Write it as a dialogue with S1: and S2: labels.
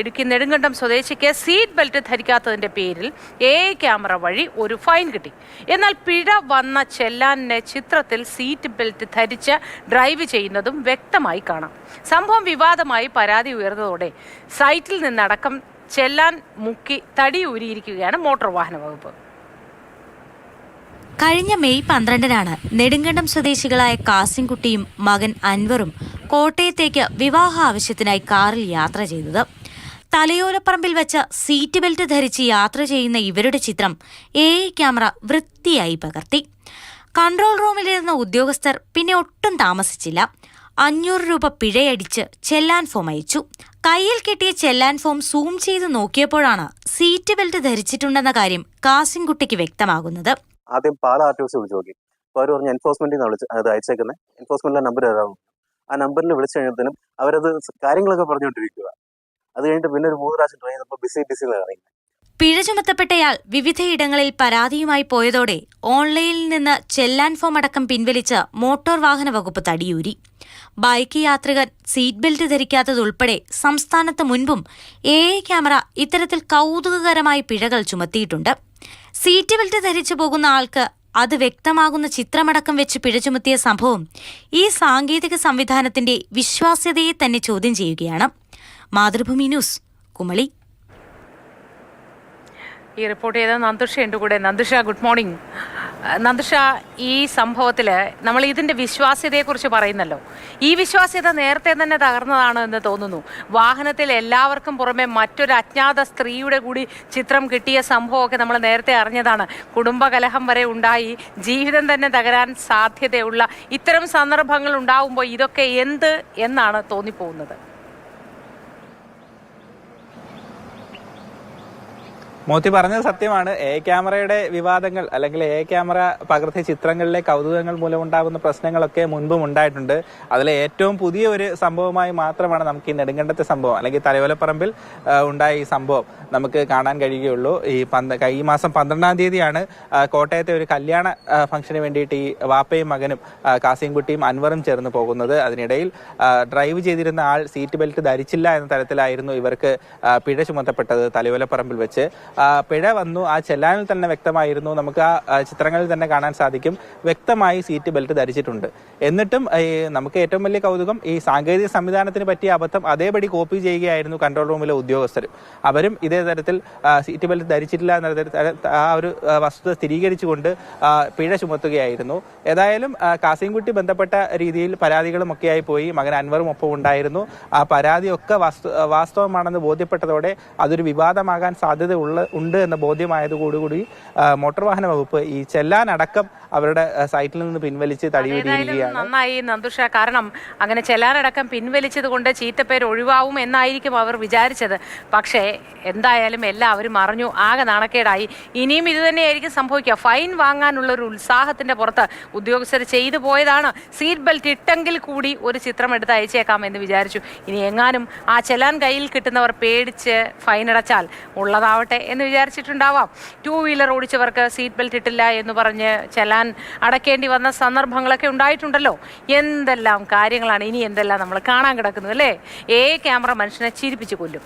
S1: Idukki Nedumkandam സ്വദേശിക്ക് seat belt ധരിക്കാത്തതിന്റെ പേരിൽ camera വഴി ഒരു ഫൈൻ കിട്ടി. എന്നാൽ പിഴ വന്ന ചെല്ലാനെ ചിത്രത്തിൽ സീറ്റ് ബെൽറ്റ് ധരിച്ച് ഡ്രൈവ് ചെയ്യുന്നതും വ്യക്തമായി കാണാം. സംഭവം വിവാദമായി പരാതി ഉയർന്നതോടെ സൈറ്റിൽ നിന്നടക്കം ചെല്ലാൻ മുക്കി തടിയൂരിയിരിക്കുകയാണ് മോട്ടോർ വാഹന വകുപ്പ്.
S2: കഴിഞ്ഞ മെയ് 12-നാണ് നെടുങ്കണ്ടം സ്വദേശികളായ കാസിംകുട്ടിയും മകൻ അൻവറും കോട്ടയത്തേക്ക് വിവാഹ ആവശ്യത്തിനായി കാറിൽ യാത്ര ചെയ്തത്. തലയോലപ്പറമ്പിൽ വെച്ച് സീറ്റ് ബെൽറ്റ് ധരിച്ച് യാത്ര ചെയ്യുന്ന ഇവരുടെ ചിത്രം ക്യാമറ വൃത്തിയായി പകർത്തി. കൺട്രോൾ റൂമിലിരുന്ന ഉദ്യോഗസ്ഥർ പിന്നെ ഒട്ടും താമസിച്ചില്ല. 500 രൂപ പിഴയടിച്ച് ചെല്ലാൻ ഫോം അയച്ചു. കയ്യിൽ കിട്ടിയ ചെല്ലാൻ ഫോം സൂം ചെയ്ത് നോക്കിയപ്പോഴാണ് സീറ്റ് ബെൽറ്റ് ധരിച്ചിട്ടുണ്ടെന്ന കാര്യം കാസിംകുട്ടിക്ക് വ്യക്തമാകുന്നത്.
S3: ആദ്യം പാല ആർടിഒസി വിളിച്ചു നോക്കി. അപ്പോൾ അവർ പറഞ്ഞ എൻഫോഴ്സ്മെന്റിൽ അത് അയച്ചേക്കുന്നത്, എൻഫോഴ്സ്മെന്റിലെ നമ്പർ തരാമെന്ന്. ആ നമ്പറിൽ വിളിച്ചു കഴിഞ്ഞപ്പോഴത്തേനും അവരത് കാര്യങ്ങളൊക്കെ പറഞ്ഞുകൊണ്ടിരിക്കുക. അത് കഴിഞ്ഞിട്ട് പിന്നെ ഒരു 3 പ്രാവശ്യം ട്രൈ ചെയ്തപ്പോൾ ബിസി പറയുന്നത്.
S2: പിഴ ചുമത്തപ്പെട്ടയാൾ വിവിധയിടങ്ങളിൽ പരാതിയുമായി പോയതോടെ ഓൺലൈനിൽ നിന്ന് ചെല്ലാൻ ഫോം അടക്കം പിൻവലിച്ച് മോട്ടോർ വാഹന വകുപ്പ് തടിയൂരി. ബൈക്ക് യാത്രികർ സീറ്റ് ബെൽറ്റ് ധരിക്കാത്തതുൾപ്പെടെ സംസ്ഥാനത്ത് മുൻപും ക്യാമറ ഇത്തരത്തിൽ കൗതുകകരമായ പിഴകൾ ചുമത്തിയിട്ടുണ്ട്. സീറ്റ് ബെൽറ്റ് ധരിച്ചു പോകുന്ന ആൾക്ക് അത് വ്യക്തമാകുന്ന ചിത്രമടക്കം വെച്ച് പിഴ ചുമത്തിയ സംഭവം ഈ സാങ്കേതിക സംവിധാനത്തിന്റെ വിശ്വാസ്യതയെ തന്നെ ചോദ്യം ചെയ്യുകയാണ്. മാതൃഭൂമി ന്യൂസ്, കുമളി.
S1: ഈ റിപ്പോർട്ട് ചെയ്ത നന്ദുഷയുണ്ട് കൂടെ. Nandusha, good morning. നന്ദുഷ, ഈ സംഭവത്തിൽ നമ്മൾ ഇതിൻ്റെ വിശ്വാസ്യതയെക്കുറിച്ച് പറയുന്നല്ലോ. ഈ വിശ്വാസ്യത നേരത്തെ തന്നെ തകർന്നതാണ് എന്ന് തോന്നുന്നു. വാഹനത്തിൽ എല്ലാവർക്കും പുറമെ മറ്റൊരു അജ്ഞാത സ്ത്രീയുടെ കൂടി ചിത്രം കിട്ടിയ സംഭവമൊക്കെ നമ്മൾ നേരത്തെ അറിഞ്ഞതാണ്. കുടുംബകലഹം വരെ ഉണ്ടായി, ജീവിതം തന്നെ തകരാൻ സാധ്യതയുള്ള ഇത്തരം സന്ദർഭങ്ങൾ ഉണ്ടാവുമ്പോൾ ഇതൊക്കെ എന്ത് എന്നാണ് തോന്നിപ്പോകുന്നത്.
S4: മോത്തി പറഞ്ഞത് സത്യമാണ്. ക്യാമറയുടെ വിവാദങ്ങൾ അല്ലെങ്കിൽ ക്യാമറ പകർത്തിയ ചിത്രങ്ങളിലെ കൗതുകങ്ങൾ മൂലമുണ്ടാകുന്ന പ്രശ്നങ്ങളൊക്കെ മുൻപും ഉണ്ടായിട്ടുണ്ട്. അതിലെ ഏറ്റവും പുതിയ ഒരു സംഭവമായി മാത്രമാണ് നമുക്ക് ഈ നെടുങ്കണ്ടത്തെ സംഭവം അല്ലെങ്കിൽ തലയോലപ്പറമ്പിൽ ഉണ്ടായ ഈ സംഭവം നമുക്ക് കാണാൻ കഴിയുകയുള്ളൂ. ഈ മാസം 12-ാം തീയതിയാണ് കോട്ടയത്തെ ഒരു കല്യാണ ഫംഗ്ഷന് വേണ്ടിയിട്ട് ഈ വാപ്പയും മകനും കാസിംകുട്ടിയും അൻവറും ചേർന്ന് പോകുന്നത്. അതിനിടയിൽ ഡ്രൈവ് ചെയ്തിരുന്ന ആൾ സീറ്റ് ബെൽറ്റ് ധരിച്ചില്ല എന്ന തരത്തിലായിരുന്നു ഇവർക്ക് പിഴ ചുമത്തപ്പെട്ടത് തലയോലപ്പറമ്പിൽ വെച്ച്. പിഴ വന്നു. ആ ചെല്ലാനിൽ തന്നെ വ്യക്തമായിരുന്നു, നമുക്ക് ആ ചിത്രങ്ങളിൽ തന്നെ കാണാൻ സാധിക്കും, വ്യക്തമായി സീറ്റ് ബെൽറ്റ് ധരിച്ചിട്ടുണ്ട്. എന്നിട്ടും നമുക്ക് ഏറ്റവും വലിയ കൗതുകം ഈ സാങ്കേതിക സംവിധാനത്തിന് പറ്റിയ അബദ്ധം അതേപടി കോപ്പി ചെയ്യുകയായിരുന്നു കൺട്രോൾ റൂമിലെ ഉദ്യോഗസ്ഥരും. അവരും ഇതേ തരത്തിൽ സീറ്റ് ബെൽറ്റ് ധരിച്ചിട്ടില്ല എന്ന ആ ഒരു വസ്തുത സ്ഥിരീകരിച്ചുകൊണ്ട് പിഴ ചുമത്തുകയായിരുന്നു. ഏതായാലും കാസിംകുട്ടി ബന്ധപ്പെട്ട രീതിയിൽ പരാതികളും ഒക്കെയായി പോയി. മകൻ അൻവറും ഒപ്പം ഉണ്ടായിരുന്നു. ആ പരാതിയൊക്കെ വാസ്തവമാണെന്ന് ബോധ്യപ്പെട്ടതോടെ അതൊരു വിവാദമാകാൻ സാധ്യത ഉണ്ട് എന്ന ബോധ്യമായതോടുകൂടി മോട്ടോർ വാഹന വകുപ്പ് ഈ ചെല്ലാനടക്കം അവരുടെ സൈറ്റിൽ നിന്ന് പിൻവലിച്ച് തടിയൂരിയിരിക്കുകയാണ്.
S1: നന്നായി നന്ദുഷ. കാരണം അങ്ങനെ ചെല്ലാനടക്കം പിൻവലിച്ചത് കൊണ്ട് ചീത്തപ്പേര് ഒഴിവാവും എന്നായിരിക്കും അവർ വിചാരിച്ചത്. പക്ഷേ എന്തായാലും എല്ലാവരും അറിഞ്ഞു, ആകെ നാണക്കേടായി. ഇനിയും ഇത് തന്നെയായിരിക്കും സംഭവിക്കുക. ഫൈൻ വാങ്ങാനുള്ള ഒരു ഉത്സാഹത്തിന്റെ പുറത്ത് ഉദ്യോഗസ്ഥർ ചെയ്തു പോയതാണ്. സീറ്റ് ബെൽറ്റ് ഇട്ടെങ്കിൽ കൂടി ഒരു ചിത്രം എടുത്ത് അയച്ചേക്കാം എന്ന് വിചാരിച്ചു. ഇനി എങ്ങാനും ആ ചെല്ലാൻ കയ്യിൽ കിട്ടുന്നവർ പേടിച്ച് ഫൈൻ അടച്ചാൽ ഉള്ളതാവട്ടെ എന്ന് വിചാരിച്ചിട്ടുണ്ടാവാം. 2 വീലർ ഓടിച്ചവർക്ക് സീറ്റ് ബെൽറ്റ് ഇട്ടില്ല എന്ന് പറഞ്ഞ് ചെല്ലാൻ അടക്കേണ്ടി വന്ന സന്ദർഭങ്ങളൊക്കെ ഉണ്ടായിട്ടുണ്ടല്ലോ. എന്തെല്ലാം കാര്യങ്ങളാണ് ഇനി എന്തെല്ലാം നമ്മൾ കാണാൻ കിടക്കുന്നത് അല്ലേ. ക്യാമറ മനുഷ്യനെ ചിരിപ്പിച്ച് കൊല്ലും.